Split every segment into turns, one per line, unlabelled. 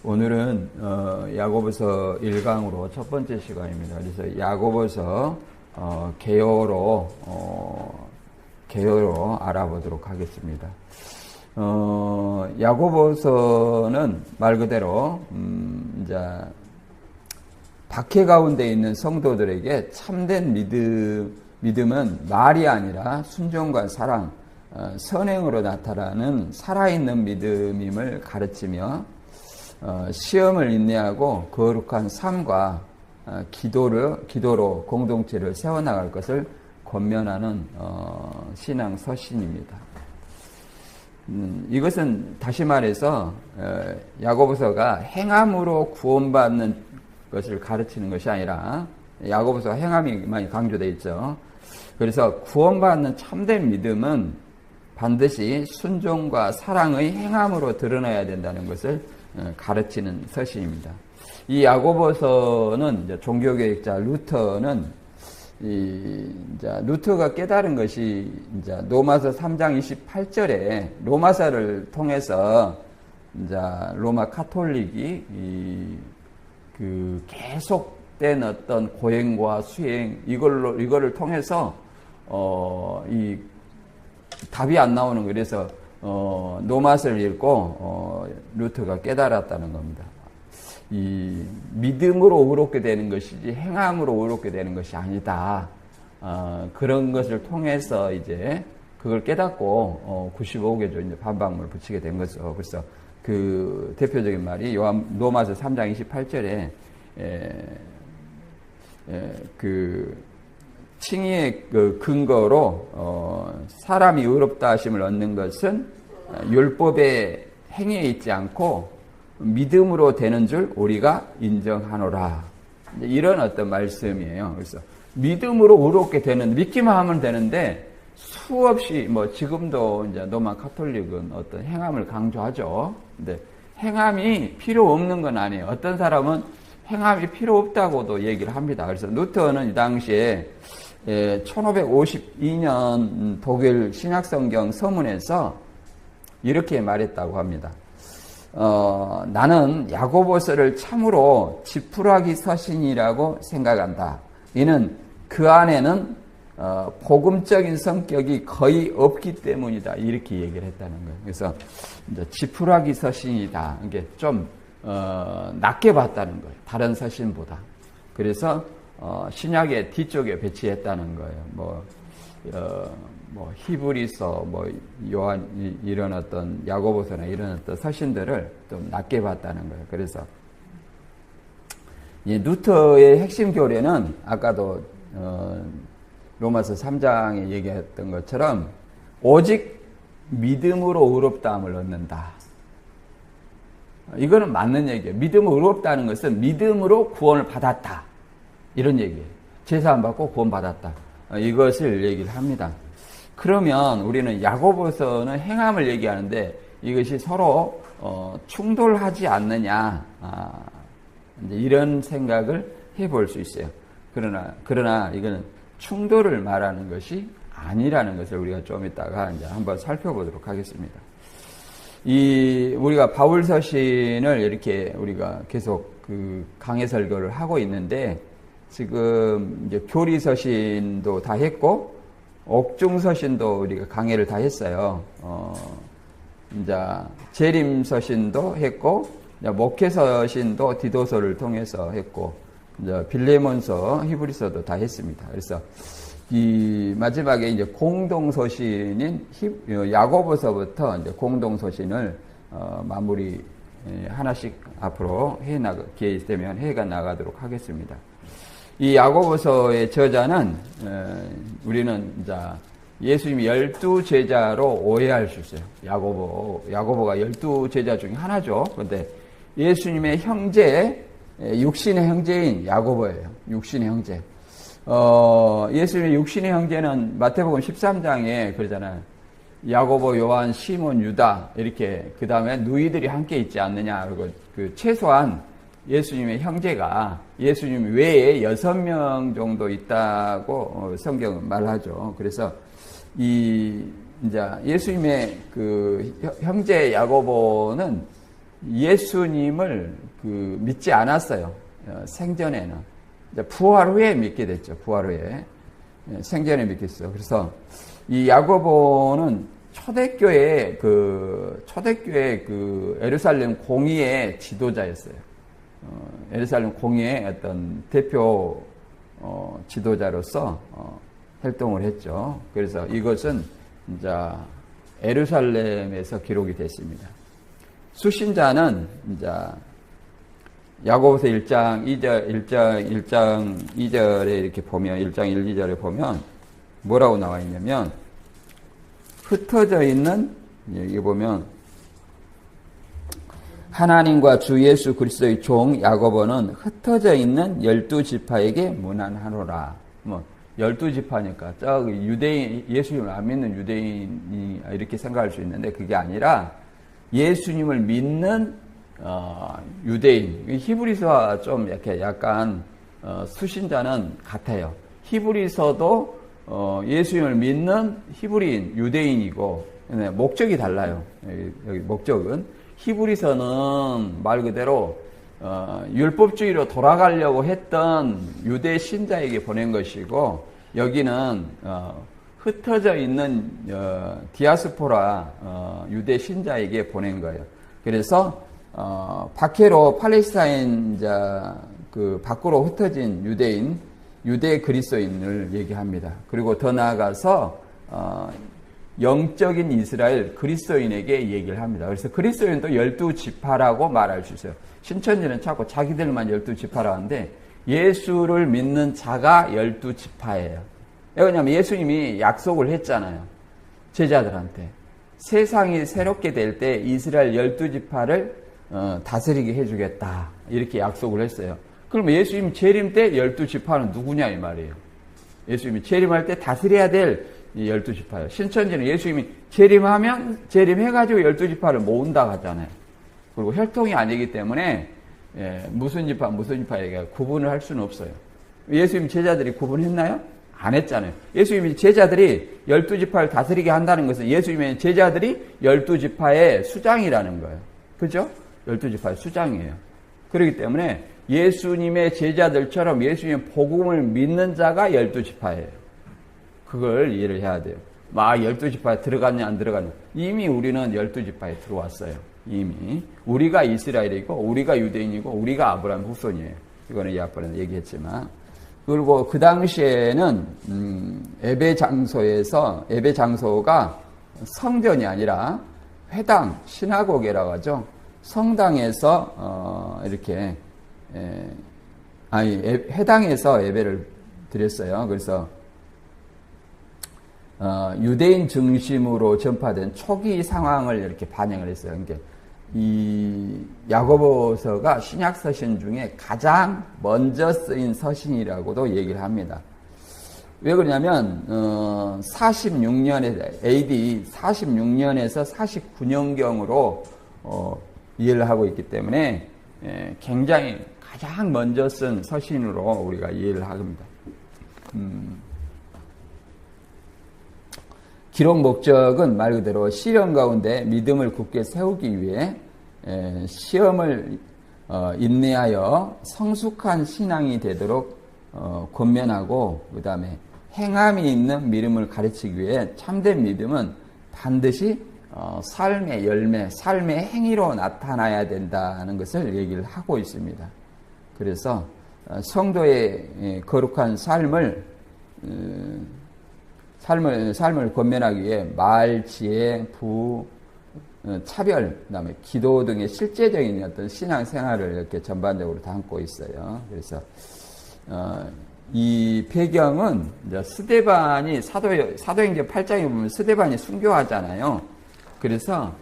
오늘은 야고보서 1강으로 첫 번째 시간입니다. 그래서 야고보서 개요로 알아보도록 하겠습니다. 야고보서는 말 그대로 이제 박해 가운데 있는 성도들에게 참된 믿음은 말이 아니라 순종과 사랑, 선행으로 나타나는 살아있는 믿음임을 가르치며 시험을 인내하고 거룩한 삶과 기도로 공동체를 세워나갈 것을 권면하는 신앙 서신입니다. 이것은 다시 말해서 야고보서가 행함으로 구원받는 것을 가르치는 것이 아니라, 야고보서 행함이 많이 강조되어 있죠. 그래서 구원받는 참된 믿음은 반드시 순종과 사랑의 행함으로 드러나야 된다는 것을 가르치는 서신입니다. 이 야고보서는 이제 종교개혁자 루터는 루터가 깨달은 것이 이제 로마서 3장 28절에 로마서를 통해서 이제 로마 카톨릭이 그 계속된 어떤 고행과 수행 이거를 통해서 이 답이 안 나오는, 그래서 노마서를 읽고 루터가 깨달았다는 겁니다. 이 믿음으로 의롭게 되는 것이지 행함으로 의롭게 되는 것이 아니다. 그런 것을 통해서 이제 그걸 깨닫고 95개조 이제 반박문을 붙이게 된 거죠. 그래서 그 대표적인 말이 로마서 3장 28절에 그 칭의의 그 근거로 사람이 의롭다 하심을 얻는 것은 율법의 행위에 있지 않고 믿음으로 되는 줄 우리가 인정하노라. 이런 어떤 말씀이에요. 그래서 믿음으로 의롭게 되는, 믿기만 하면 되는데 수없이 지금도 이제 로마 카톨릭은 어떤 행함을 강조하죠. 근데 행함이 필요 없는 건 아니에요. 어떤 사람은 행함이 필요 없다고도 얘기를 합니다. 그래서 루터는 이 당시에 1552년 독일 신약성경 서문에서 이렇게 말했다고 합니다. 나는 야고보서를 참으로 지푸라기 서신이라고 생각한다. 이는 그 안에는 복음적인 성격이 거의 없기 때문이다. 이렇게 얘기를 했다는 거예요. 그래서 이제 지푸라기 서신이다. 이게 좀 낮게 봤다는 거예요. 다른 서신보다. 그래서 신약의 뒤쪽에 배치했다는 거예요. 히브리서, 요한, 이런 어떤 야고보서나 이런 어떤 서신들을 좀 낮게 봤다는 거예요. 그래서 이 루터의 핵심 교례는 아까도 로마서 3장에 얘기했던 것처럼 오직 믿음으로 의롭다함을 얻는다. 이거는 맞는 얘기예요. 믿음으로 의롭다는 것은 믿음으로 구원을 받았다. 이런 얘기예요. 제사 안 받고 구원 받았다. 이것을 얘기를 합니다. 그러면 우리는 야고보서는 행함을 얘기하는데 이것이 서로 충돌하지 않느냐, 이제 이런 생각을 해볼 수 있어요. 그러나 이거는 충돌을 말하는 것이 아니라는 것을 우리가 좀 이따가 이제 한번 살펴보도록 하겠습니다. 우리가 바울 서신을 이렇게 우리가 계속 그 강해 설교를 하고 있는데, 지금 이제 교리 서신도 다 했고 옥중 서신도 우리가 강해를 다 했어요. 이제 재림 서신도 했고, 이제 목회 서신도 디도서를 통해서 했고, 이제 빌레몬서, 히브리서도 다 했습니다. 그래서 이 마지막에 이제 공동 서신인 야고보서부터 이제 공동 서신을 마무리 하나씩 앞으로 기회 있으면 해가 나가도록 하겠습니다. 이 야고보서의 저자는 우리는 이제 예수님이 12제자로 오해할 수 있어요. 야고보가 12제자 중에 하나죠. 그런데 예수님의 형제, 육신의 형제인 야고보예요. 육신의 형제. 예수님의 육신의 형제는 마태복음 13장에 그러잖아요. 야고보, 요한, 시몬, 유다, 이렇게, 그 다음에 누이들이 함께 있지 않느냐. 그리고 최소한 예수님의 형제가 예수님 외에 6명 정도 있다고 성경은 말하죠. 그래서 이제 예수님의 그 형제 야고보는 예수님을 믿지 않았어요. 생전에는. 이제 부활 후에 믿게 됐죠. 부활 후에. 생전에 믿겠어요. 그래서 이 야고보는 초대교회 예루살렘 공의의 지도자였어요. 예루살렘 공의의 어떤 대표 지도자로서 활동을 했죠. 그래서 이것은 이제 예루살렘에서 기록이 됐습니다. 수신자는 이제 야고보서 1장 2절에 이렇게 보면 1장 1, 2절에 보면 뭐라고 나와 있냐면 흩어져 있는 여기 보면 하나님과 주 예수 그리스도의 종 야고보는 흩어져 있는 12지파에게 문안하노라. 뭐 12지파니까 저기 유대인 예수님을 안 믿는 유대인이 이렇게 생각할 수 있는데 그게 아니라 예수님을 믿는 유대인. 히브리서와 좀 이렇게 약간 수신자는 같아요. 히브리서도 예수님을 믿는 히브리인, 유대인이고 목적이 달라요. 여기 목적은 히브리서는 말 그대로 율법주의로 돌아가려고 했던 유대 신자에게 보낸 것이고 여기는 흩어져 있는 디아스포라 유대 신자에게 보낸 거예요. 그래서 박해로 팔레스타인 밖으로 흩어진 유대인, 유대 그리스도인을 얘기합니다. 그리고 더 나아가서 영적인 이스라엘 그리스도인에게 얘기를 합니다. 그래서 그리스도인도 12지파라고 말할 수 있어요. 신천지는 자꾸 자기들만 12지파라고 하는데 예수를 믿는 자가 12지파예요. 왜냐하면 예수님이 약속을 했잖아요. 제자들한테. 세상이 새롭게 될 때 이스라엘 12지파를 다스리게 해주겠다. 이렇게 약속을 했어요. 그럼 예수님 재림 때 12지파는 누구냐 이 말이에요. 예수님이 재림할 때 다스려야 될 12지파예요. 신천지는 예수님이 재림해가지고 12지파를 모은다고 하잖아요. 그리고 혈통이 아니기 때문에 무슨 지파에게 구분을 할 수는 없어요. 예수님 제자들이 구분했나요? 안 했잖아요. 예수님이 제자들이 12지파를 다스리게 한다는 것은 예수님의 제자들이 12지파의 수장이라는 거예요. 그죠? 12지파의 수장이에요. 그렇기 때문에 예수님의 제자들처럼 예수님의 복음을 믿는 자가 12지파예요. 그걸 이해를 해야 돼요. 12지파에 들어갔냐 안 들어갔냐. 이미 우리는 12지파에 들어왔어요. 이미. 우리가 이스라엘이고 우리가 유대인이고 우리가 아브라함 후손이에요. 이거는 앞번에 얘기했지만. 그리고 그 당시에는 예배 장소가 성전이 아니라 회당, 시나고게라고 하죠. 성당에서 이렇게 회당에서 예배를 드렸어요. 그래서 유대인 중심으로 전파된 초기 상황을 이렇게 반영을 했어요. 그러니까 이 야고보서가 신약 서신 중에 가장 먼저 쓰인 서신이라고도 얘기를 합니다. 왜 그러냐면 46년에 AD 46년에서 49년경으로 이해를 하고 있기 때문에 굉장히 가장 먼저 쓴 서신으로 우리가 이해를 합니다. 기록 목적은 말 그대로 시련 가운데 믿음을 굳게 세우기 위해 시험을 인내하여 성숙한 신앙이 되도록 권면하고 그 다음에 행함이 있는 믿음을 가르치기 위해 참된 믿음은 반드시 삶의 열매, 삶의 행위로 나타나야 된다는 것을 얘기를 하고 있습니다. 그래서 성도의 거룩한 삶을 권면하기 위해 말, 지혜, 부, 차별, 그다음에 기도 등의 실제적인 어떤 신앙 생활을 이렇게 전반적으로 담고 있어요. 그래서 이 배경은 이제 스데반이 사도행전 8장에 보면 스데반이 순교하잖아요. 그래서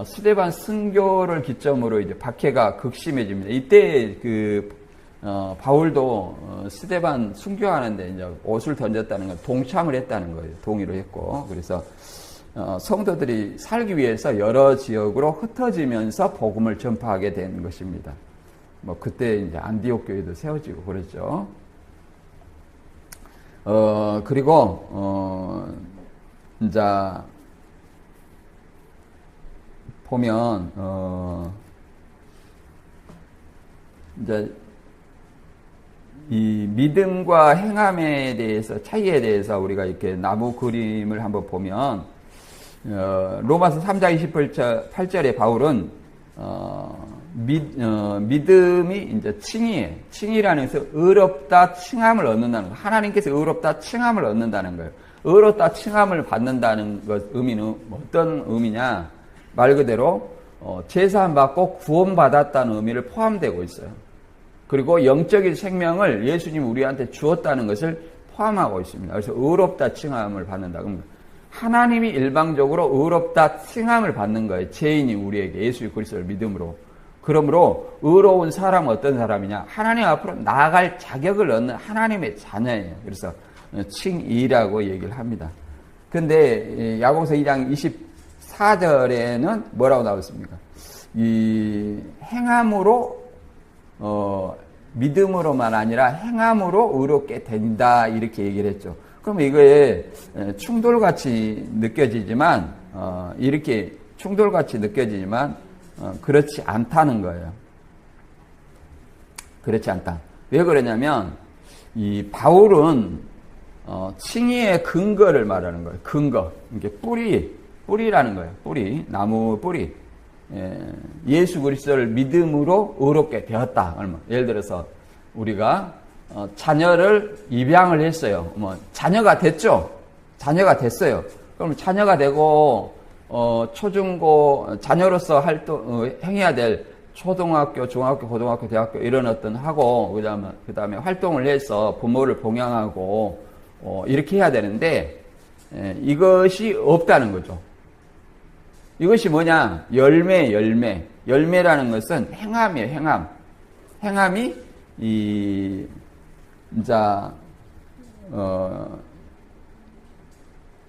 스데반 순교를 기점으로 이제 박해가 극심해집니다. 이때 바울도 스데반 순교하는데 이제 옷을 던졌다는 건 동참을 했다는 거예요. 동의를 했고. 그래서 성도들이 살기 위해서 여러 지역으로 흩어지면서 복음을 전파하게 된 것입니다. 그때 이제 안디옥 교회도 세워지고 그랬죠. 그리고 이제 보면 이제 이 믿음과 행함에 대해서 차이에 대해서 우리가 이렇게 나무 그림을 한번 보면 로마서 3장 28절에 바울은 믿음이 이제 칭의에 칭의라는 것은 의롭다 칭함을 얻는다는 거. 하나님께서 의롭다 칭함을 얻는다는 거예요. 의롭다 칭함을 받는다는 것 의미는 어떤 의미냐? 말 그대로 제사함 받고 구원받았다는 의미를 포함되고 있어요. 그리고 영적인 생명을 예수님이 우리한테 주었다는 것을 포함하고 있습니다. 그래서 의롭다 칭함을 받는다. 그럼 하나님이 일방적으로 의롭다 칭함을 받는 거예요. 죄인이 우리에게 예수 그리스도를 믿음으로. 그러므로 의로운 사람은 어떤 사람이냐? 하나님 앞으로 나아갈 자격을 얻는 하나님의 자녀예요. 그래서 칭의라고 얘기를 합니다. 근데 야고보서 2장 24절에는 뭐라고 나왔습니까? 이 행함으로 믿음으로만 아니라 행함으로 의롭게 된다 이렇게 얘기를 했죠. 그럼 이거에 충돌같이 느껴지지만 이렇게 충돌같이 느껴지지만 그렇지 않다는 거예요. 그렇지 않다. 왜 그러냐면 이 바울은 칭의의 근거를 말하는 거예요. 근거. 이게 뿌리라는 거예요. 뿌리, 나무 뿌리. 예수 그리스도를 믿음으로 의롭게 되었다. 예를 들어서 우리가 자녀를 입양을 했어요. 자녀가 됐죠. 자녀가 됐어요. 그럼 자녀가 되고 초중고 자녀로서 행해야 될 초등학교, 중학교, 고등학교, 대학교 이런 어떤 하고 그다음에 활동을 해서 부모를 봉양하고 이렇게 해야 되는데 이것이 없다는 거죠. 이것이 뭐냐? 열매라는 것은 행함이에요. 행함이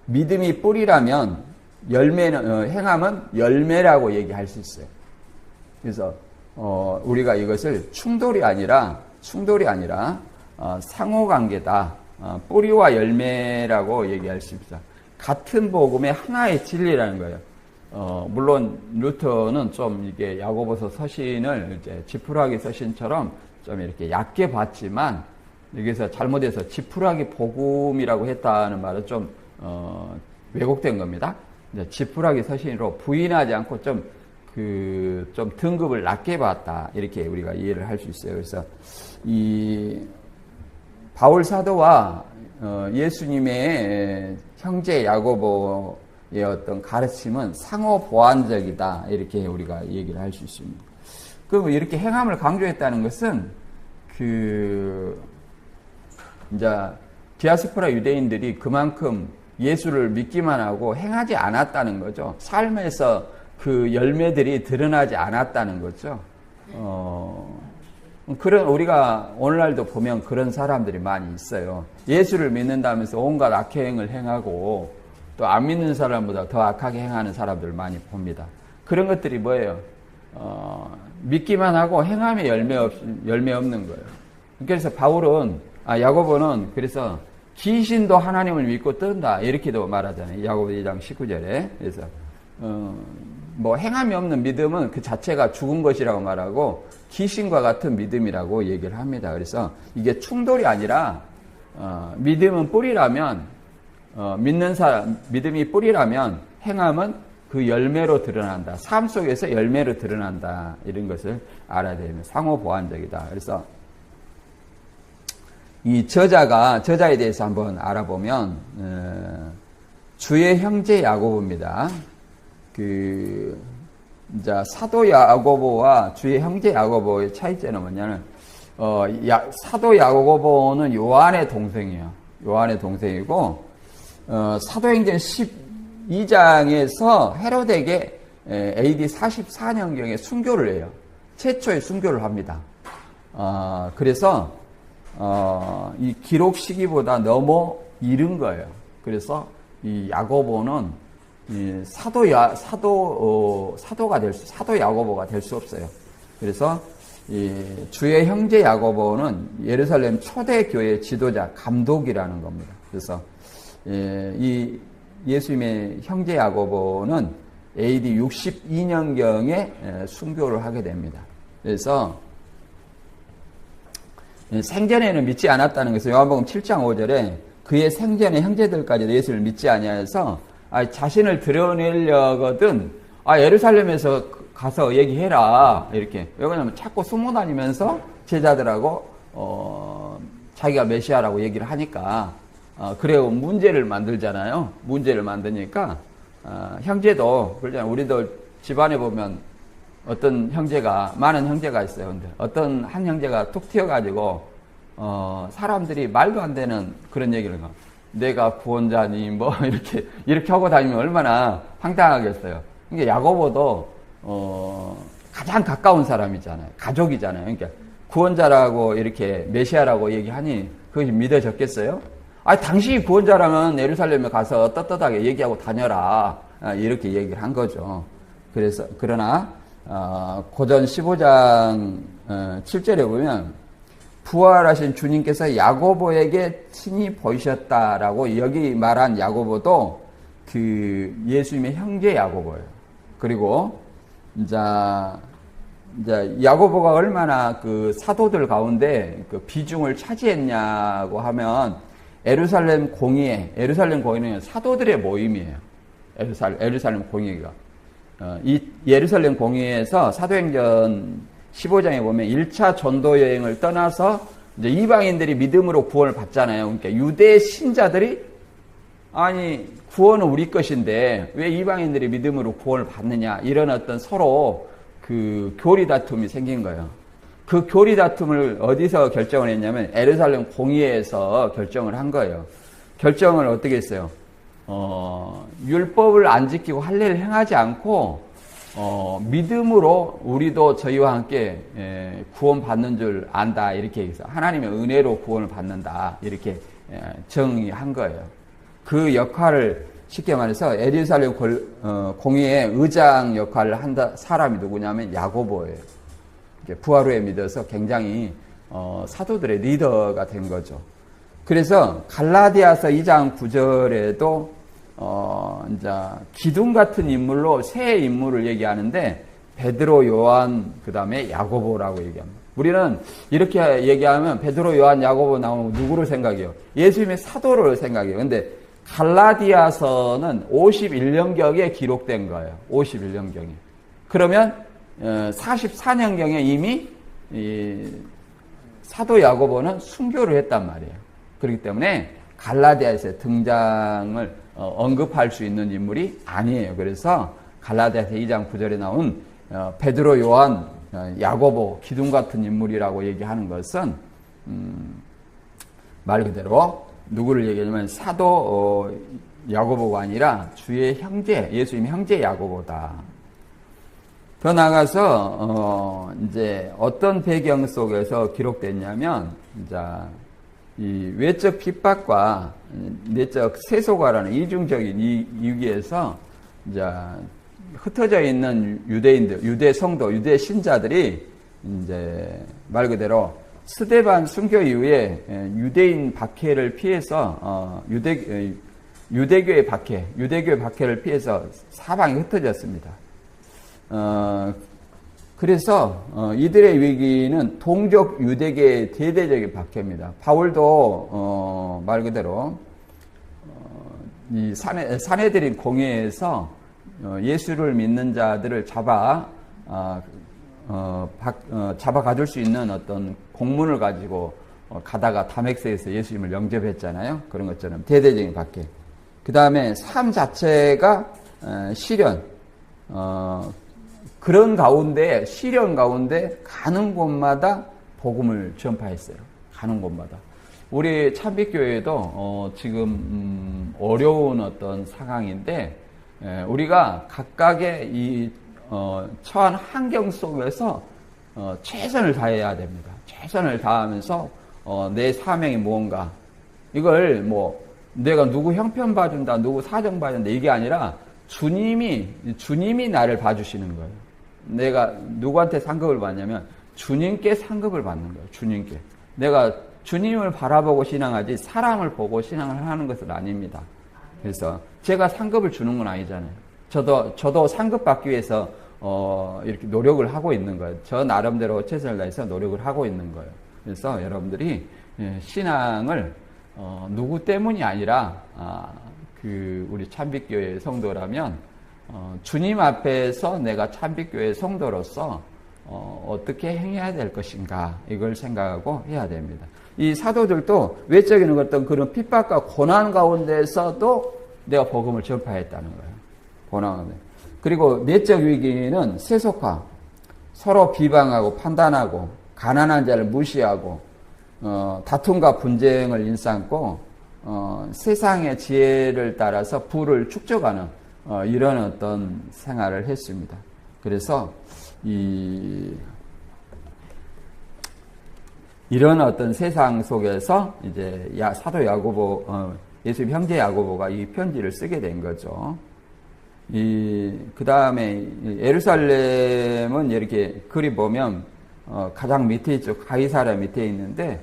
믿음이 뿌리라면 행함은 열매라고 얘기할 수 있어요. 그래서 우리가 이것을 충돌이 아니라 상호관계다. 뿌리와 열매라고 얘기할 수 있습니다. 같은 복음의 하나의 진리라는 거예요. 물론 루터는 좀 이게 야고보서 서신을 이제 지푸라기 서신처럼 좀 이렇게 얕게 봤지만 여기서 잘못해서 지푸라기 복음이라고 했다는 말은 좀 왜곡된 겁니다. 이제 지푸라기 서신으로 부인하지 않고 좀 등급을 낮게 봤다 이렇게 우리가 이해를 할 수 있어요. 그래서 이 바울 사도와 예수님의 형제 야고보의 어떤 가르침은 상호 보완적이다 이렇게 우리가 얘기를 할 수 있습니다. 그럼 이렇게 행함을 강조했다는 것은 이제 디아스포라 유대인들이 그만큼 예수를 믿기만 하고 행하지 않았다는 거죠. 삶에서 그 열매들이 드러나지 않았다는 거죠. 우리가 오늘날도 보면 그런 사람들이 많이 있어요. 예수를 믿는다면서 온갖 악행을 행하고 또 안 믿는 사람보다 더 악하게 행하는 사람들을 많이 봅니다. 그런 것들이 뭐예요? 믿기만 하고 행함에 열매 없는 거예요. 그래서 야고보는 그래서 귀신도 하나님을 믿고 뜬다 이렇게도 말하잖아요. 야고보 2장 19절에. 그래서 행함이 없는 믿음은 그 자체가 죽은 것이라고 말하고 귀신과 같은 믿음이라고 얘기를 합니다. 그래서 이게 충돌이 아니라 믿음은 뿌리라면 믿음이 뿌리라면 행함은 그 열매로 드러난다. 삶 속에서 열매로 드러난다. 이런 것을 알아야 됩니다. 상호 보완적이다. 그래서 이 저자에 대해서 한번 알아보면 주의 형제 야고보입니다. 사도 야고보와 주의 형제 야고보의 차이점은 뭐냐면 사도 야고보는 요한의 동생이에요. 요한의 동생이고 사도행전 12장에서 헤로데에게 AD 44년경에 순교를 해요. 최초의 순교를 합니다. 그래서 이 기록 시기보다 너무 이른 거예요. 그래서 이 야고보는 사도 야고보가 될 수 없어요. 그래서 주의 형제 야고보는 예루살렘 초대 교회 지도자 감독이라는 겁니다. 그래서 이 예수님의 형제 야고보는 AD 62년경에 순교를 하게 됩니다. 그래서 생전에는 믿지 않았다는 것은 요한복음 7장 5절에 그의 생전의 형제들까지도 예수를 믿지 아니하여서 자신을 드러내려거든 예루살렘에서 가서 얘기해라 이렇게. 왜냐하면 자꾸 숨어 다니면서 제자들하고 자기가 메시아라고 얘기를 하니까 그래요 문제를 만들잖아요. 문제를 만드니까 형제도 그러잖아요. 우리도 집안에 보면 어떤 형제가 많은 형제가 있어요. 근데 어떤 한 형제가 툭 튀어가지고 사람들이 말도 안 되는 그런 얘기를 가. 내가 구원자니 뭐 이렇게 하고 다니면 얼마나 황당하겠어요. 그러니까 야고보도 가장 가까운 사람이잖아요. 가족이잖아요. 그러니까 구원자라고 이렇게 메시아라고 얘기하니 그것이 믿어졌겠어요? 당신이 구원자라면 예루살렘에 가서 떳떳하게 얘기하고 다녀라. 이렇게 얘기를 한 거죠. 그러나 고전 15장 7절에 보면 부활하신 주님께서 야고보에게 친히 보이셨다라고 여기 말한 야고보도 그 예수님의 형제 야고보예요. 그리고 이제 야고보가 얼마나 그 사도들 가운데 그 비중을 차지했냐고 하면 예루살렘 공의는 사도들의 모임이에요. 예루살렘 공의가. 이 예루살렘 공의에서 사도행전 15장에 보면 1차 전도 여행을 떠나서 이제 이방인들이 믿음으로 구원을 받잖아요. 그러니까 유대 신자들이 구원은 우리 것인데 왜 이방인들이 믿음으로 구원을 받느냐 이런 어떤 서로 그 교리 다툼이 생긴 거예요. 그 교리 다툼을 어디서 결정을 했냐면 예루살렘 공의회에서 결정을 한 거예요. 결정을 어떻게 했어요? 율법을 안 지키고 할례를 행하지 않고 믿음으로 우리도 저희와 함께 구원받는 줄 안다 이렇게 해서 하나님의 은혜로 구원을 받는다 이렇게 정의한 거예요. 그 역할을 쉽게 말해서 예루살렘 공의회 의장 역할을 한다 사람이 누구냐면 야고보예요. 부활 후에 믿어서 굉장히 사도들의 리더가 된 거죠. 그래서 갈라디아서 2장 9절에도 이제 기둥 같은 인물로 세 인물을 얘기하는데 베드로, 요한, 그 다음에 야고보라고 얘기합니다. 우리는 이렇게 얘기하면 베드로, 요한, 야고보 나오면 누구를 생각해요? 예수님의 사도를 생각해요. 근데 갈라디아서는 51년경에 기록된 거예요. 51년경에. 그러면 44년경에 이미 사도 야고보는 순교를 했단 말이에요. 그렇기 때문에 갈라디아에서 등장을 언급할 수 있는 인물이 아니에요. 그래서 갈라디아서 2장 9절에 나온 베드로, 요한, 야고보 기둥 같은 인물이라고 얘기하는 것은 말 그대로 누구를 얘기하냐면 사도 야고보가 아니라 주의 형제, 예수님의 형제 야고보다. 더 나아가서 이제 어떤 배경 속에서 기록됐냐면 이제 이 외적 핍박과 내적 세속화라는 이중적인 위기에서 이제 흩어져 있는 유대인들, 유대 성도, 유대 신자들이 이제 말 그대로 스데반 순교 이후에 유대인 박해를 피해서 유대교의 박해를 피해서 사방에 흩어졌습니다. 그래서 이들의 위기는 동족 유대계의 대대적인 박해입니다. 바울도 말 그대로 이 산헤드린 공회에서 예수를 믿는 자들을 잡아 가둘 수 있는 어떤 공문을 가지고 가다가 다맥스에서 예수님을 영접했잖아요. 그런 것처럼 대대적인 박해. 그 다음에 삶 자체가 시련. 그런 가운데, 시련 가운데 가는 곳마다 복음을 전파했어요. 가는 곳마다. 우리 참빛교회도 지금 어려운 어떤 상황인데 우리가 각각의 이 처한 환경 속에서 최선을 다해야 됩니다. 최선을 다하면서 내 사명이 무언가 이걸 뭐 내가 누구 형편 봐준다, 누구 사정 봐준다 이게 아니라 주님이 나를 봐주시는 거예요. 내가 누구한테 상급을 받냐면 주님께 상급을 받는 거예요. 주님께. 내가 주님을 바라보고 신앙하지 사람을 보고 신앙을 하는 것은 아닙니다. 그래서 제가 상급을 주는 건 아니잖아요. 저도 상급 받기 위해서 이렇게 노력을 하고 있는 거예요. 저 나름대로 최선을 다해서 노력을 하고 있는 거예요. 그래서 여러분들이 신앙을 누구 때문이 아니라 우리 참빛교회 성도라면 주님 앞에서 내가 참빛교회 성도로서 어떻게 행해야 될 것인가 이걸 생각하고 해야 됩니다. 이 사도들도 외적인 어떤 그런 핍박과 고난 가운데서도 내가 복음을 전파했다는 거예요. 고난 가운데. 그리고 내적 위기는 세속화, 서로 비방하고 판단하고 가난한 자를 무시하고 다툼과 분쟁을 일삼고 세상의 지혜를 따라서 부를 축적하는 이런 어떤 생활을 했습니다. 그래서 이런 어떤 세상 속에서 이제 사도 야고보, 예수님 형제 야고보가 이 편지를 쓰게 된 거죠. 그 다음에 예루살렘은 이렇게 글이 보면 가장 밑에 있죠. 가이사랴 밑에 있는데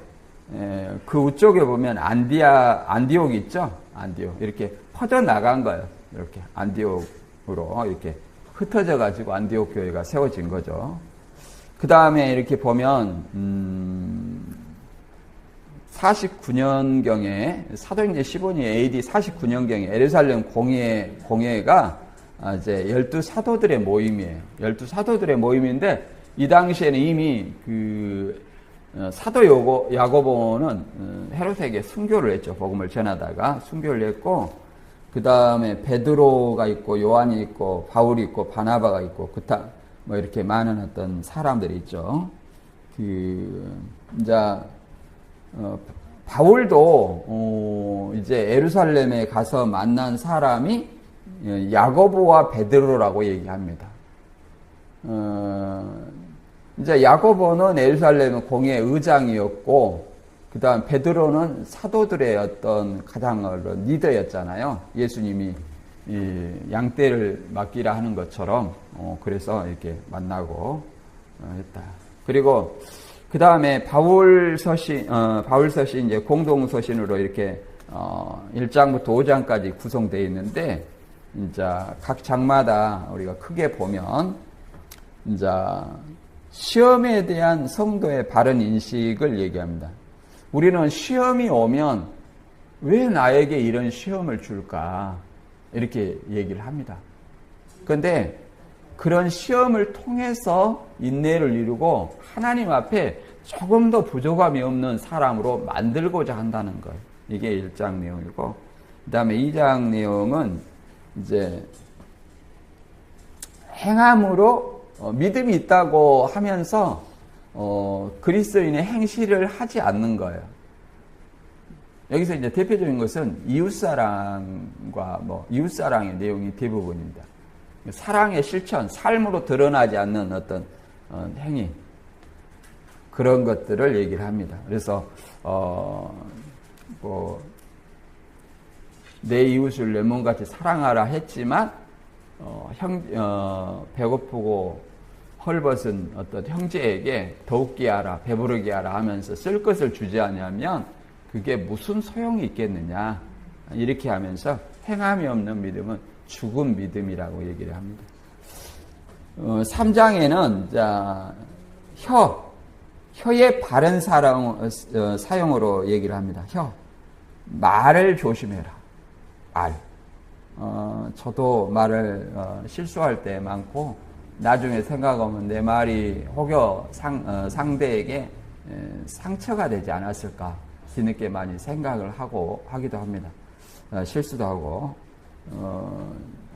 그 우쪽에 보면 안디옥 있죠. 안디옥 이렇게 퍼져 나간 거예요. 이렇게 안디옥으로 이렇게 흩어져 가지고 안디옥 교회가 세워진 거죠. 그 다음에 이렇게 보면 49년경에 사도행전 15년 AD 49년경에 예루살렘 공회가 이제 12사도들의 모임이에요. 12사도들의 모임인데 이 당시에는 이미 사도 야고보는 헤롯에게 순교를 했죠. 복음을 전하다가 순교를 했고 그 다음에 베드로가 있고 요한이 있고 바울이 있고 바나바가 있고 뭐 이렇게 많은 어떤 사람들이 있죠. 이제 바울도 이제 예루살렘에 가서 만난 사람이 야고보와 베드로라고 얘기합니다. 이제 야고보는 예루살렘 공회 의장이었고, 그 다음 베드로는 사도들의 어떤 가장 리더였잖아요. 예수님이 이 양떼를 맡기라 하는 것처럼, 그래서 이렇게 만나고 했다. 그리고 그 다음에 바울서신 이제 공동서신으로 이렇게 1장부터 5장까지 구성되어 있는데, 이제 각 장마다 우리가 크게 보면 이제 시험에 대한 성도의 바른 인식을 얘기합니다. 우리는 시험이 오면 왜 나에게 이런 시험을 줄까? 이렇게 얘기를 합니다. 그런데 그런 시험을 통해서 인내를 이루고 하나님 앞에 조금 더 부족함이 없는 사람으로 만들고자 한다는 거예요. 이게 1장 내용이고, 그 다음에 2장 내용은 이제 행함으로 믿음이 있다고 하면서 그리스도인의 행실을 하지 않는 거예요. 여기서 이제 대표적인 것은 이웃사랑과 이웃사랑의 내용이 대부분입니다. 사랑의 실천, 삶으로 드러나지 않는 어떤 행위, 그런 것들을 얘기를 합니다. 그래서 내 이웃을 내 몸같이 사랑하라 했지만 배고프고 헐벗은 어떤 형제에게 더욱기 하라, 배부르게 하라 하면서 쓸 것을 주지 않으면 그게 무슨 소용이 있겠느냐, 이렇게 하면서 행함이 없는 믿음은 죽은 믿음이라고 얘기를 합니다. 3장에는 혀의 바른 사용으로 얘기를 합니다. 말을 조심해라. 말. 저도 말을 실수할 때 많고, 나중에 생각하면 내 말이 혹여 상대에게 상처가 되지 않았을까 뒤늦게 많이 생각을 하기도 합니다. 실수도 하고.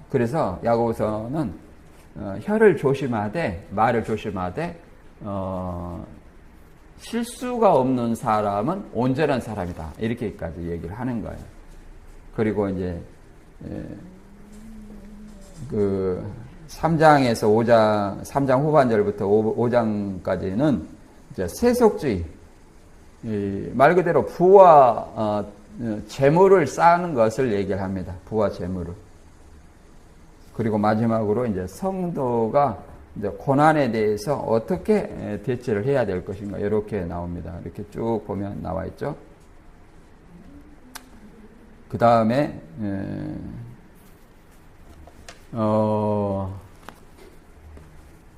그래서 야고보서는 혀를 조심하되, 말을 조심하되, 실수가 없는 사람은 온전한 사람이다, 이렇게까지 얘기를 하는 거예요. 그리고 이제 3장에서 3장 후반절부터 5장까지는 이제 세속주의, 말 그대로 부와 재물을 쌓는 것을 얘기를 합니다. 부와 재물을. 그리고 마지막으로 이제 성도가 이제 고난에 대해서 어떻게 대처를 해야 될 것인가, 이렇게 나옵니다. 이렇게 쭉 보면 나와 있죠. 그 다음에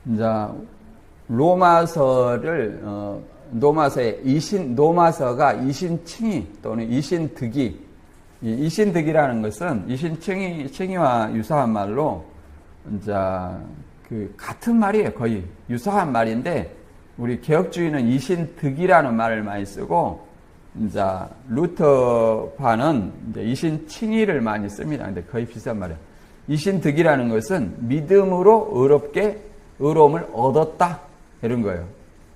이제 로마서를 노마서의 노마서가 이신칭의 또는 이신득이, 이신득이라는 것은 이신칭의와 유사한 말로 이제 그 같은 말이에요. 거의 유사한 말인데 우리 개혁주의는 이신득이라는 말을 많이 쓰고 이제 루터파는 이제 이신칭의를 많이 씁니다. 근데 거의 비슷한 말이에요. 이신득이라는 것은 믿음으로 의로움을 얻었다 이런 거예요.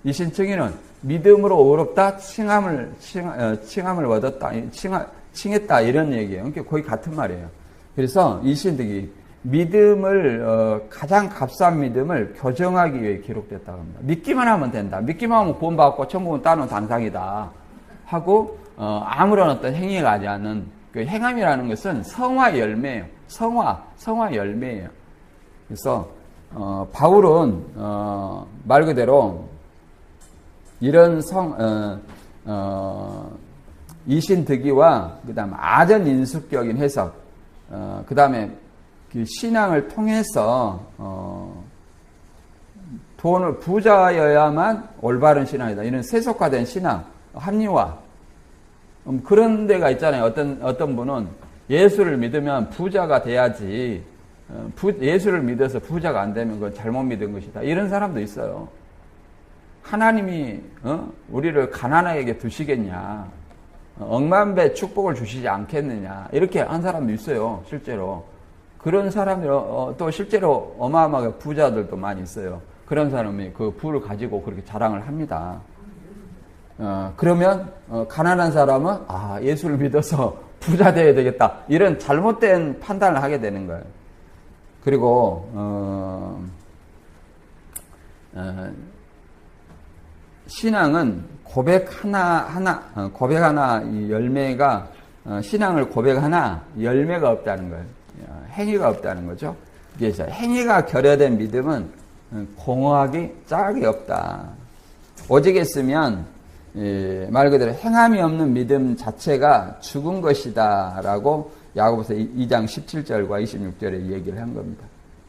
이신칭의는 믿음으로 의롭다, 칭함을 얻었다, 칭했다 이런 얘기예요. 그러니까 거의 같은 말이에요. 그래서 이신득이 믿음을 가장 값싼 믿음을 교정하기 위해 기록됐다고 합니다. 믿기만 하면 된다. 믿기만 하면 구원받고 천국은 따놓은 당상이다 하고 아무런 어떤 행위가 하지 않는 그 행함이라는 것은 성화 열매예요. 성화 열매예요. 그래서 바울은 말 그대로 이런 이신득이와 그다음 아전 인수격인 해석, 그다음에 그 신앙을 통해서 돈을 부자여야만 올바른 신앙이다. 이런 세속화된 신앙, 합리화. 그런 데가 있잖아요. 어떤 분은 예수를 믿으면 부자가 돼야지. 예수를 믿어서 부자가 안 되면 그건 잘못 믿은 것이다. 이런 사람도 있어요. 하나님이 우리를 가난하게 두시겠냐? 억만배 축복을 주시지 않겠느냐? 이렇게 한 사람도 있어요. 실제로. 그런 사람들 또 실제로 어마어마하게 부자들도 많이 있어요. 그런 사람이 그 부를 가지고 그렇게 자랑을 합니다. 그러면 가난한 사람은 예수를 믿어서 부자 되어야 되겠다. 이런 잘못된 판단을 하게 되는 거예요. 그리고 신앙은 고백 하나 이 열매가 신앙을 고백하나 열매가 없다는 거예요. 행위가 없다는 거죠. 그래서 행위가 결여된 믿음은 공허하기 짝이 없다. 오직 했으면 말 그대로 행함이 없는 믿음 자체가 죽은 것이다 라고 야고보서 2장 17절과 26절에 얘기를 한 겁니다.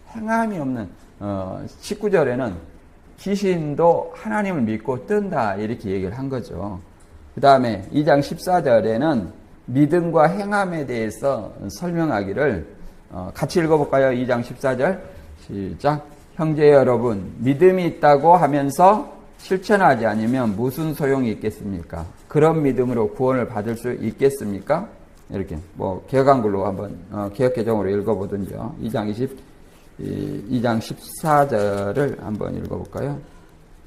행함이 없는 19절에는 귀신도 하나님을 믿고 뜬다 이렇게 얘기를 한 거죠. 그 다음에 2장 14절에는 믿음과 행함에 대해서 설명하기를 같이 읽어볼까요? 2장 14절 시작. 형제 여러분, 믿음이 있다고 하면서 실천하지 않으면 무슨 소용이 있겠습니까? 그런 믿음으로 구원을 받을 수 있겠습니까? 이렇게 개혁한글로 한번 개혁개정으로 읽어보든지요. 2장 14절을 한번 읽어볼까요?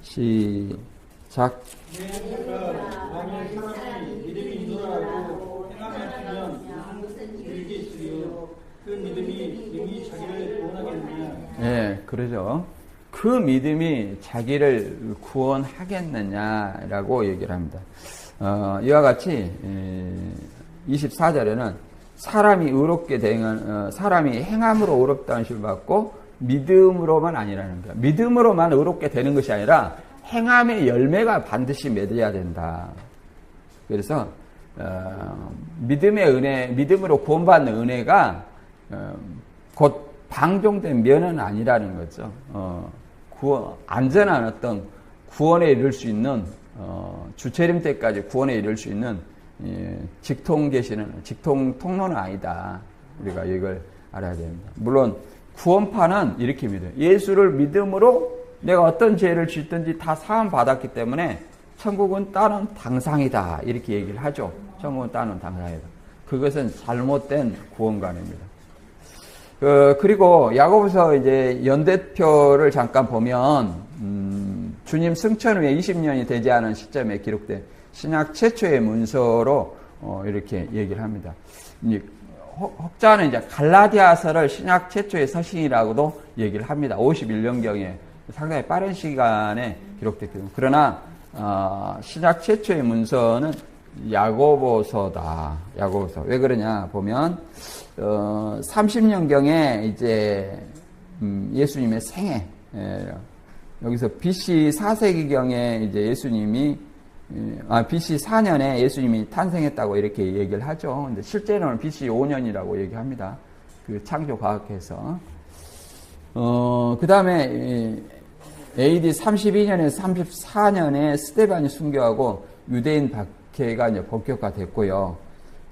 시작. 예, 그러죠. 그 믿음이 자기를 구원하겠느냐라고 얘기를 합니다. 이와 같이 24절에는 사람이 의롭게 되는 사람이 행함으로 의롭다는 식을 받고 믿음으로만 아니라는 거야. 믿음으로만 의롭게 되는 것이 아니라 행함의 열매가 반드시 맺어야 된다. 그래서 믿음의 은혜, 믿음으로 구원받는 은혜가 곧 방종된 면은 아니라는 거죠. 안전한 어떤 구원에 이를 수 있는 주체림 때까지 구원에 이를 수 있는 직통 통로는 아니다. 우리가 이걸 알아야 됩니다. 물론 구원파는 이렇게 믿어요. 예수를 믿음으로 내가 어떤 죄를 짓든지 다 사함 받았기 때문에 천국은 따는 당상이다. 이렇게 얘기를 하죠. 천국은 따는 당상이다. 그것은 잘못된 구원관입니다. 그리고 야고보서 이제 연대표를 잠깐 보면 주님 승천 후에 20년이 되지 않은 시점에 기록된 신약 최초의 문서로 이렇게 얘기를 합니다. 혹자는 이제 갈라디아서를 신약 최초의 서신이라고도 얘기를 합니다. 51년경에 상당히 빠른 시간에 기록됐거든요. 그러나 신약 최초의 문서는 야고보서다. 야고보서. 왜 그러냐 보면 30년경에 이제 예수님의 생애, 여기서 BC 4세기경에 이제 예수님이 BC 4년에 예수님이 탄생했다고 이렇게 얘기를 하죠. 근데 실제로는 BC 5년이라고 얘기합니다. 그 창조과학에서. 그 다음에 AD 32년에서 34년에 스데반이 순교하고 유대인 박해가 이제 본격화됐고요.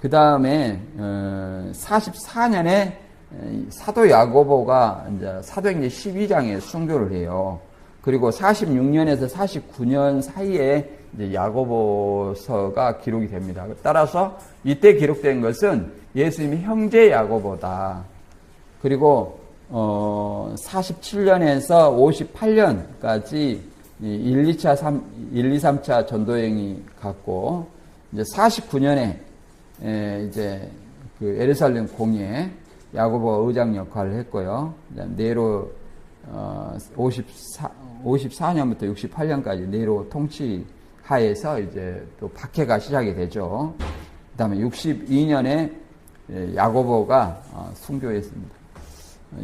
그 다음에 44년에 사도 야고보가 이제 사도행전 12장에 순교를 해요. 그리고 46년에서 49년 사이에 이제 야고보서가 기록이 됩니다. 따라서 이때 기록된 것은 예수님의 형제 야고보다. 그리고 47년에서 58년까지 1, 2, 3차 전도행이 갔고, 이제 49년에 이제 그 예루살렘 공의에 야고보가 의장 역할을 했고요. 네로 54년부터 68년까지 네로 통치 하에서 이제 또 박해가 시작이 되죠. 그 다음에 62년에 야고보가 순교했습니다.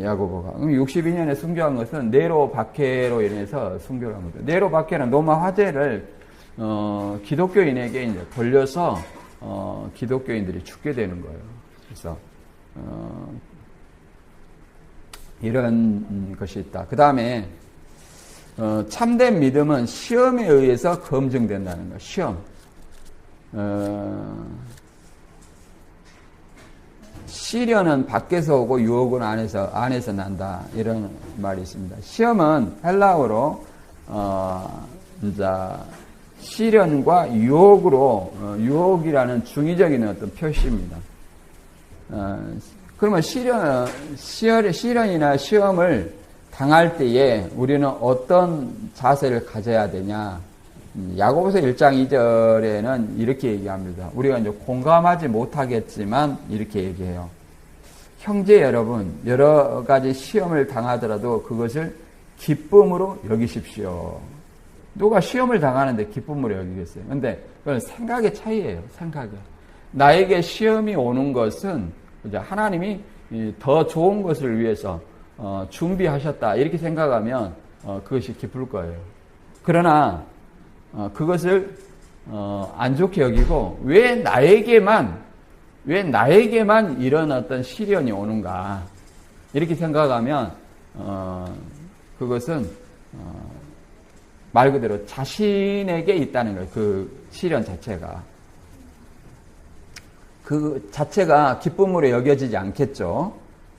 야고보가. 62년에 순교한 것은 네로 박해로 인해서 순교를 한 거죠. 네로 박해는 로마 화재를 기독교인에게 이제 걸려서 기독교인들이 죽게 되는 거예요. 그래서 이런 것이 있다. 그 다음에 참된 믿음은 시험에 의해서 검증된다는 거예요. 시험. 시련은 밖에서 오고 유혹은 안에서 난다. 이런 말이 있습니다. 시험은 헬라어로 이제 시련과 유혹으로 유혹이라는 중의적인 어떤 표시입니다. 그러면 시련이나 시험을 당할 때에 우리는 어떤 자세를 가져야 되냐? 야고보서 1장 2절에는 이렇게 얘기합니다. 우리가 이제 공감하지 못하겠지만 이렇게 얘기해요. 형제 여러분, 여러 가지 시험을 당하더라도 그것을 기쁨으로 여기십시오. 누가 시험을 당하는데 기쁨으로 여기겠어요? 근데 그건 생각의 차이예요. 생각에. 나에게 시험이 오는 것은 이제 하나님이 더 좋은 것을 위해서 준비하셨다. 이렇게 생각하면 그것이 기쁠 거예요. 그러나 그것을 안 좋게 여기고 왜 나에게만 이런 어떤 시련이 오는가 이렇게 생각하면 그것은 말 그대로 자신에게 있다는 거예요. 그 시련 자체가. 그 자체가 기쁨으로 여겨지지 않겠죠.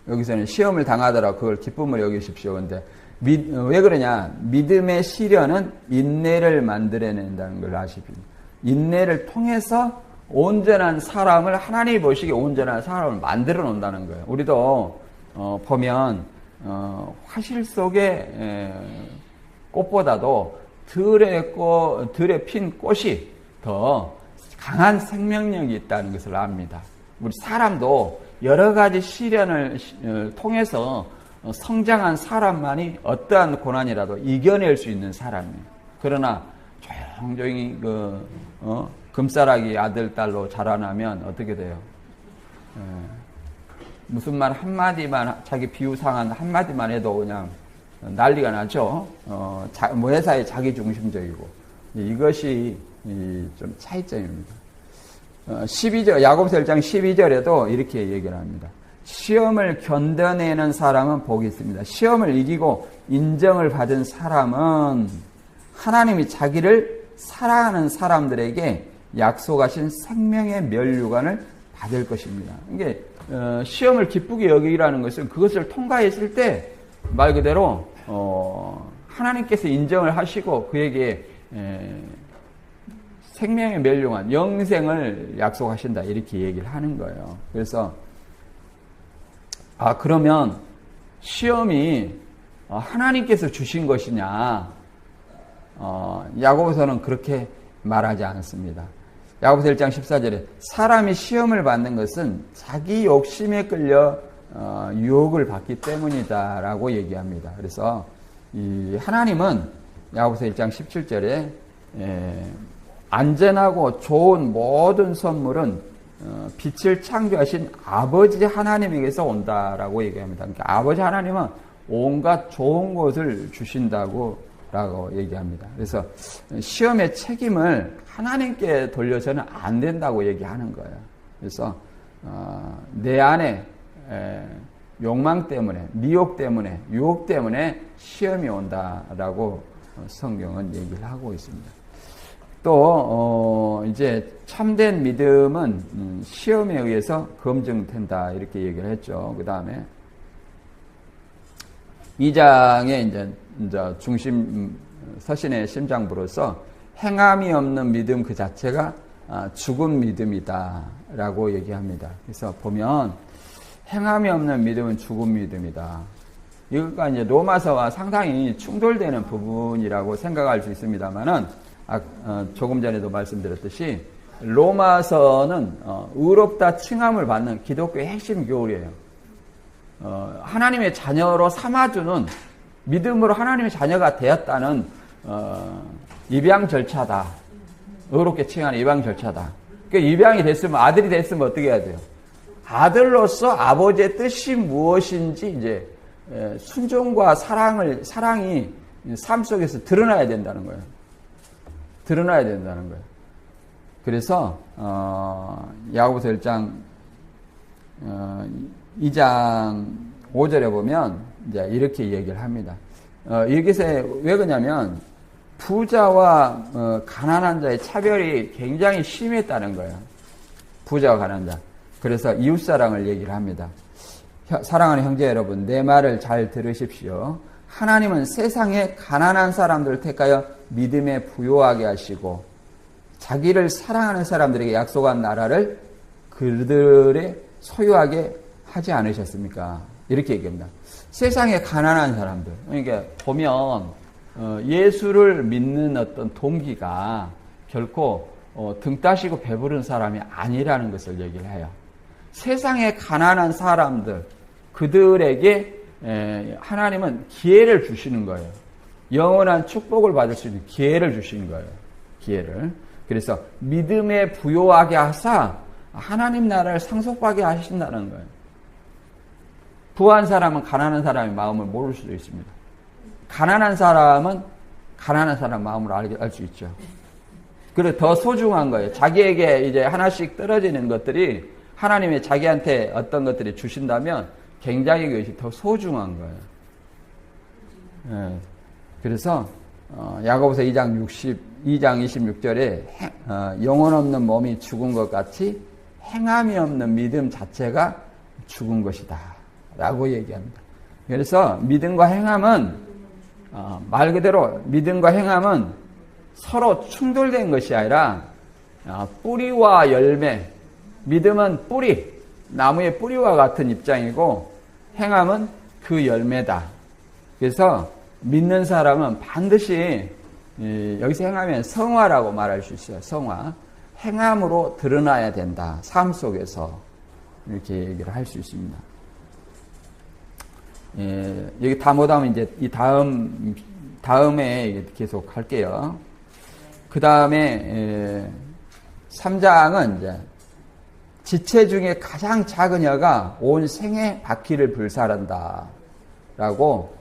여기서는 시험을 당하더라도 그걸 기쁨으로 여기십시오. 근데 왜 그러냐? 믿음의 시련은 인내를 만들어낸다는 걸 아십니까? 인내를 통해서 온전한 사람을 하나님이 보시기에 온전한 사람을 만들어 놓는다는 거예요. 우리도 보면 화실 속에 꽃보다도 들에 핀 꽃이 더 강한 생명력이 있다는 것을 압니다. 우리 사람도 여러 가지 시련을 통해서 성장한 사람만이 어떠한 고난이라도 이겨낼 수 있는 사람이에요. 그러나 조용조용히 금싸라기 아들, 딸로 자라나면 어떻게 돼요? 무슨 말 한마디만, 자기 비유상한 한마디만 해도 그냥 난리가 나죠. 회사에 자기 중심적이고. 이것이 좀 차이점입니다. 12절, 야고보서 1장 12절에도 이렇게 얘기를 합니다. 시험을 견뎌내는 사람은 복이 있습니다. 시험을 이기고 인정을 받은 사람은 하나님이 자기를 사랑하는 사람들에게 약속하신 생명의 면류관을 받을 것입니다. 이게 시험을 기쁘게 여기라는 것은 그것을 통과했을 때 말 그대로 하나님께서 인정을 하시고 그에게 생명의 면류관, 영생을 약속하신다 이렇게 얘기를 하는 거예요. 그래서 그러면 시험이 하나님께서 주신 것이냐? 야고보서는 그렇게 말하지 않습니다. 야고보서 1장 14절에 사람이 시험을 받는 것은 자기 욕심에 끌려 유혹을 받기 때문이다라고 얘기합니다. 그래서 이 하나님은 야고보서 1장 17절에 안전하고 좋은 모든 선물은 빛을 창조하신 아버지 하나님에게서 온다라고 얘기합니다. 그러니까 아버지 하나님은 온갖 좋은 것을 주신다고 라고 얘기합니다. 그래서 시험의 책임을 하나님께 돌려서는 안 된다고 얘기하는 거예요. 그래서 내 안에 욕망 때문에, 미혹 때문에, 유혹 때문에 시험이 온다라고 성경은 얘기를 하고 있습니다. 또 이제 참된 믿음은 시험에 의해서 검증된다 이렇게 얘기를 했죠. 그 다음에 2장의 이제 중심 서신의 심장부로서 행함이 없는 믿음 그 자체가 죽은 믿음이다라고 얘기합니다. 그래서 보면 행함이 없는 믿음은 죽은 믿음이다. 이것과 이제 로마서와 상당히 충돌되는 부분이라고 생각할 수 있습니다만은 조금 전에도 말씀드렸듯이 로마서는 의롭다 칭함을 받는 기독교의 핵심 교리예요. 하나님의 자녀로 삼아주는 믿음으로 하나님의 자녀가 되었다는 입양 절차다. 의롭게 칭하는 입양 절차다. 그러니까 입양이 됐으면 아들이 됐으면 어떻게 해야 돼요? 아들로서 아버지의 뜻이 무엇인지 이제 순종과 사랑이 삶 속에서 드러나야 된다는 거예요. 드러나야 된다는 거예요. 그래서 야고보서 1장 2장 5절에 보면 이제 이렇게 얘기를 합니다. 여기서 왜 그러냐면 부자와 가난한 자의 차별이 굉장히 심했다는 거예요. 부자와 가난한 자. 그래서 이웃사랑을 얘기를 합니다. 사랑하는 형제 여러분, 내 말을 잘 들으십시오. 하나님은 세상에 가난한 사람들을 택하여 믿음에 부요하게 하시고 자기를 사랑하는 사람들에게 약속한 나라를 그들의 소유하게 하지 않으셨습니까? 이렇게 얘기합니다. 세상에 가난한 사람들. 그러니까 보면 예수를 믿는 어떤 동기가 결코 등 따시고 배부른 사람이 아니라는 것을 얘기를 해요. 세상에 가난한 사람들, 그들에게 하나님은 기회를 주시는 거예요. 영원한 축복을 받을 수 있는 기회를 주시는 거예요. 기회를. 그래서 믿음에 부요하게 하사 하나님 나라를 상속하게 하신다는 거예요. 부한 사람은 가난한 사람의 마음을 모를 수도 있습니다. 가난한 사람은 가난한 사람 마음을 알 수 있죠. 그리고 더 소중한 거예요. 자기에게 이제 하나씩 떨어지는 것들이 하나님이 자기한테 어떤 것들이 주신다면 굉장히 그것이 더 소중한 거예요. 예. 그래서 야고보서 2장 26절에 영혼 없는 몸이 죽은 것 같이 행함이 없는 믿음 자체가 죽은 것이다 라고 얘기합니다. 그래서 믿음과 행함은 말 그대로 믿음과 행함은 서로 충돌된 것이 아니라 뿌리와 열매, 믿음은 뿌리, 나무의 뿌리와 같은 입장이고 행함은 그 열매다. 그래서 믿는 사람은 반드시 여기서 행하면 성화라고 말할 수 있어요. 성화. 행함으로 드러나야 된다. 삶 속에서 이렇게 얘기를 할 수 있습니다. 여기 다 못하면 이제 이 다음에 계속 할게요. 그 다음에 3장은 이제 지체 중에 가장 작은 여가 온 생의 바퀴를 불살한다 라고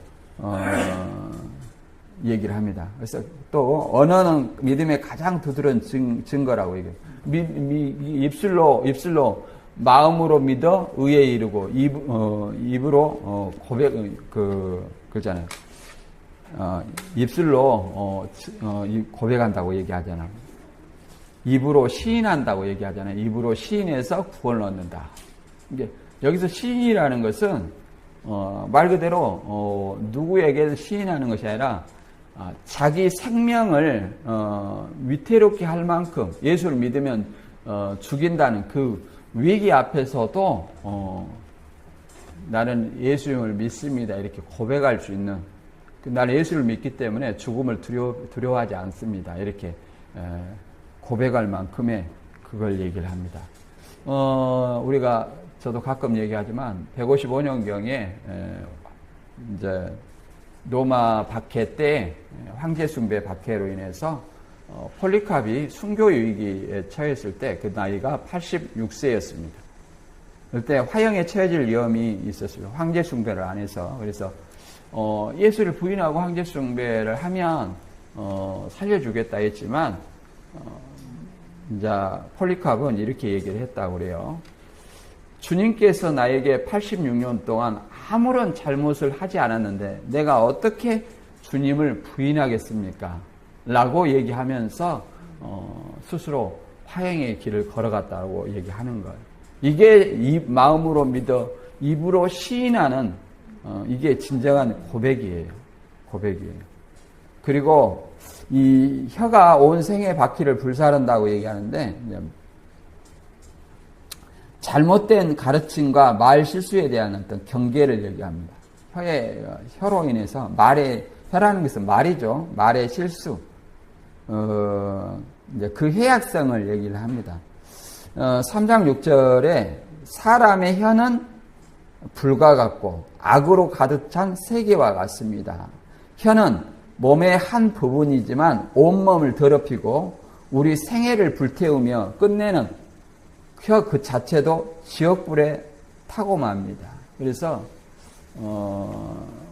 얘기를 합니다. 그래서 또 언어는 믿음의 가장 두드러진 증거라고 얘기해요. 입술로 마음으로 믿어 의에 이르고 입으로 고백 그잖아요. 입술로 고백한다고 얘기하잖아요. 입으로 시인한다고 얘기하잖아요. 입으로 시인해서 구원을 얻는다. 이게 여기서 시인이라는 것은 말 그대로 누구에게 시인하는 것이 아니라 자기 생명을 위태롭게 할 만큼 예수를 믿으면 죽인다는 그 위기 앞에서도 나는 예수님을 믿습니다 이렇게 고백할 수 있는, 나는 예수를 믿기 때문에 죽음을 두려워하지 않습니다 이렇게 고백할 만큼의 그걸 얘기를 합니다. 우리가 저도 가끔 얘기하지만 155년경에 이제 로마 박해 때 황제 숭배 박해로 인해서 폴리캅이 순교 위기에 처했을 때 그 나이가 86세였습니다. 그때 화형에 처해질 위험이 있었어요. 황제 숭배를 안 해서. 그래서 예수를 부인하고 황제 숭배를 하면 살려주겠다 했지만 이제 폴리캅은 이렇게 얘기를 했다고 그래요. 주님께서 나에게 86년 동안 아무런 잘못을 하지 않았는데 내가 어떻게 주님을 부인하겠습니까? 라고 얘기하면서 스스로 화형의 길을 걸어갔다고 얘기하는 거예요. 이게 이 마음으로 믿어 입으로 시인하는 이게 진정한 고백이에요. 고백이에요. 그리고 이 혀가 온 생의 바퀴를 불사른다고 얘기하는데 잘못된 가르침과 말 실수에 대한 어떤 경계를 얘기합니다. 혀로 인해서 혀라는 것은 말이죠. 말의 실수, 이제 그 해악성을 얘기를 합니다. 3장 6절에 사람의 혀는 불과 같고 악으로 가득 찬 세계와 같습니다. 혀는 몸의 한 부분이지만 온몸을 더럽히고 우리 생애를 불태우며 끝내는 혀 그 자체도 지옥불에 타고 맙니다. 그래서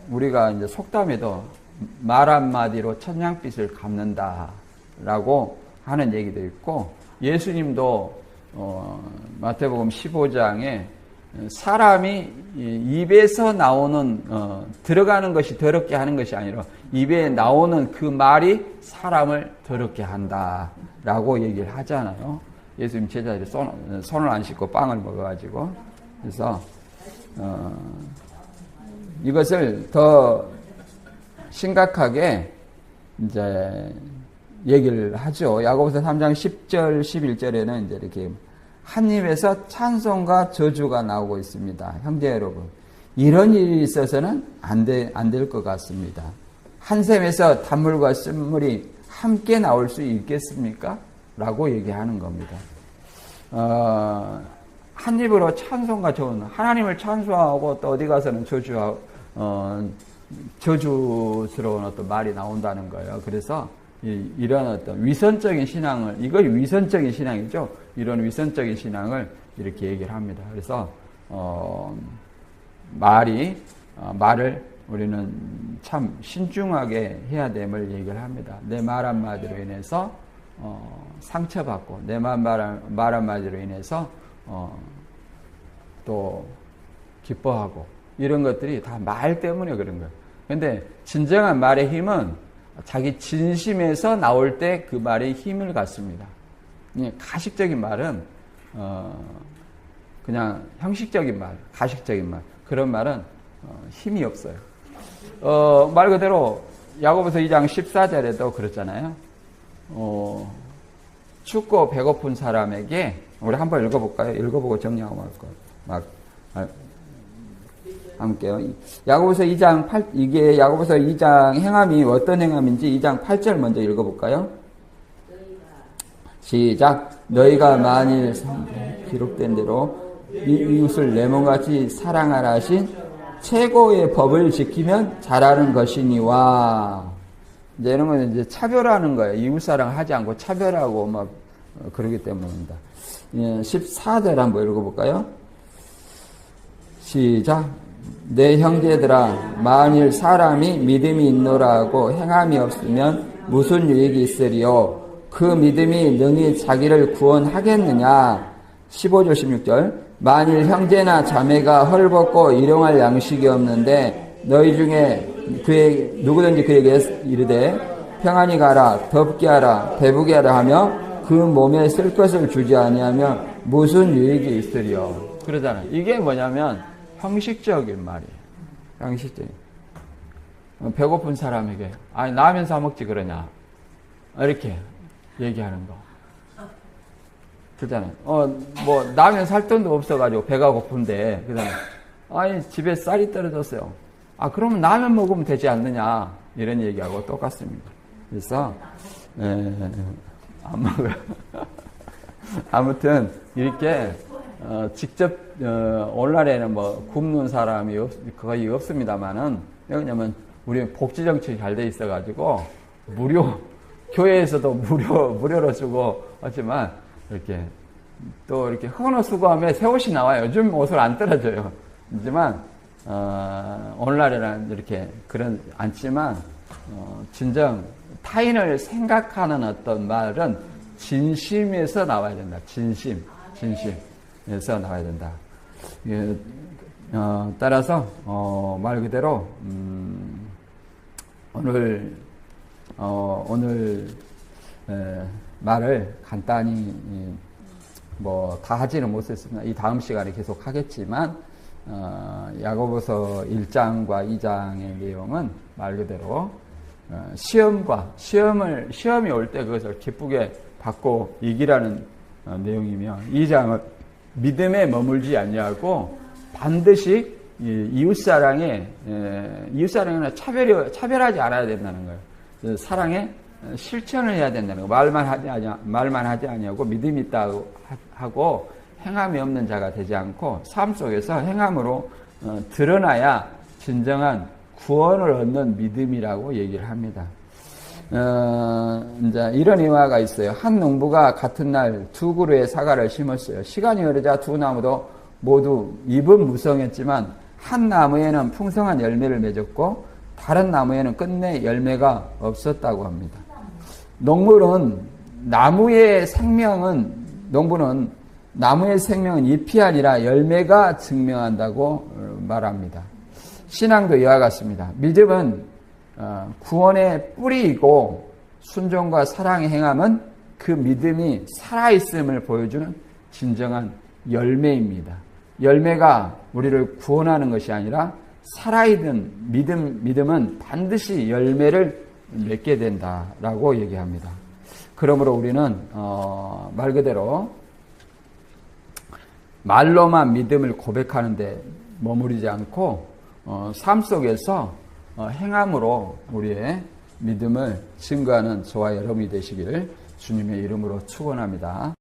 우리가 이제 속담에도 말 한마디로 천냥빚을 갚는다라고 하는 얘기도 있고, 예수님도 마태복음 15장에 사람이 입에서 나오는 들어가는 것이 더럽게 하는 것이 아니라 입에 나오는 그 말이 사람을 더럽게 한다라고 얘기를 하잖아요. 예수님 제자들이 손을 안 씻고 빵을 먹어가지고. 그래서 이것을 더 심각하게 이제 얘기를 하죠. 야고보서 3장 10절 11절에는 이제 이렇게 한 입에서 찬송과 저주가 나오고 있습니다. 형제 여러분, 이런 일이 있어서는 안 될 것 같습니다. 한 샘에서 단물과 쓴물이 함께 나올 수 있겠습니까? 라고 얘기하는 겁니다. 한 입으로 찬송과 저주, 하나님을 찬송하고 또 어디 가서는 저주스러운 어떤 말이 나온다는 거예요. 그래서 이런 어떤 위선적인 신앙을, 이거 위선적인 신앙이죠. 이런 위선적인 신앙을 이렇게 얘기를 합니다. 그래서 말을 우리는 참 신중하게 해야 됨을 얘기를 합니다. 내 말 한마디로 인해서 상처받고, 내 말 한마디로 인해서 또 기뻐하고, 이런 것들이 다 말 때문에 그런 거예요. 근데 진정한 말의 힘은 자기 진심에서 나올 때 그 말의 힘을 갖습니다. 가식적인 말은 그냥 형식적인 말, 가식적인 말, 그런 말은 힘이 없어요. 말 그대로 야고보서 2장 14절에도 그렇잖아요. 춥고 배고픈 사람에게, 우리 한번 읽어볼까요? 읽어보고 정리하고 함께요. 야고보서 2장 8, 이게 야고보서 2장 행함이 어떤 행함인지 2장 8절 먼저 읽어볼까요? 시작. 너희가 만일 기록된 대로 이웃을 내 몸같이 사랑하라 하신 최고의 법을 지키면 잘하는 것이니와. 이제 이런 건 이제 차별하는 거예요. 이웃 사랑을 하지 않고 차별하고 막 그러기 때문입니다. 14절 한번 읽어볼까요? 시작. 내 형제들아, 만일 사람이 믿음이 있노라고 행함이 없으면 무슨 유익이 있으리요? 그 믿음이 능히 자기를 구원하겠느냐? 15절 16절. 만일 형제나 자매가 헐벗고 일용할 양식이 없는데 너희 중에 누구든지 그에게 이르되 평안히 가라, 덥게 하라, 배부게 하라 하며 그 몸에 쓸 것을 주지 아니하면 무슨 유익이 있으리요? 그러잖아요. 이게 뭐냐면 형식적인 말이에요. 형식적인. 배고픈 사람에게 아니 라면 사 먹지 그러냐, 이렇게 얘기하는 거. 그잖아요. 뭐 라면 살 돈도 없어가지고 배가 고픈데, 그다음에 아니 집에 쌀이 떨어졌어요. 그러면 라면 먹으면 되지 않느냐, 이런 얘기하고 똑같습니다. 그래서 안 먹어요. 아무튼 이렇게 직접 오늘날에는 뭐 굶는 사람이 거의 없습니다만은, 왜냐면 우리 복지 정책이 잘 돼 있어가지고 교회에서도 무료로 주고 하지만, 이렇게 또 이렇게 헌어수고하면 새 옷이 나와요. 요즘 옷을 안 떨어져요. 하지만 오늘날에는 이렇게 그런 않지만, 진정 타인을 생각하는 어떤 말은 진심에서 나와야 된다. 진심에서 나와야 된다. 따라서 말 그대로 오늘 말을 간단히 뭐 다 하지는 못했습니다. 이 다음 시간에 계속 하겠지만 야고보서 1장과 2장의 내용은 말 그대로 시험이 올 때 그것을 기쁘게 받고 이기라는 내용이며, 2장은 믿음에 머물지 아니하고 반드시 이웃사랑에는 차별하지 않아야 된다는 거예요. 사랑에 실천을 해야 된다는 거예요. 말만 하지 아니하고 믿음이 있다고 하고 행함이 없는 자가 되지 않고 삶 속에서 행함으로 드러나야 진정한 구원을 얻는 믿음이라고 얘기를 합니다. 이제 이런 일화가 있어요. 한 농부가 같은 날 두 그루의 사과를 심었어요. 시간이 흐르자 두 나무도 모두 잎은 무성했지만 한 나무에는 풍성한 열매를 맺었고 다른 나무에는 끝내 열매가 없었다고 합니다. 농부는 나무의 생명은 잎이 아니라 열매가 증명한다고 말합니다. 신앙도 이와 같습니다. 믿음은 구원의 뿌리이고 순종과 사랑의 행함은 그 믿음이 살아있음을 보여주는 진정한 열매입니다. 열매가 우리를 구원하는 것이 아니라 살아있는 믿음은 반드시 열매를 맺게 된다라고 얘기합니다. 그러므로 우리는 말 그대로 말로만 믿음을 고백하는데 머무르지 않고 삶 속에서 행함으로 우리의 믿음을 증거하는 저와 여러분이 되시기를 주님의 이름으로 축원합니다.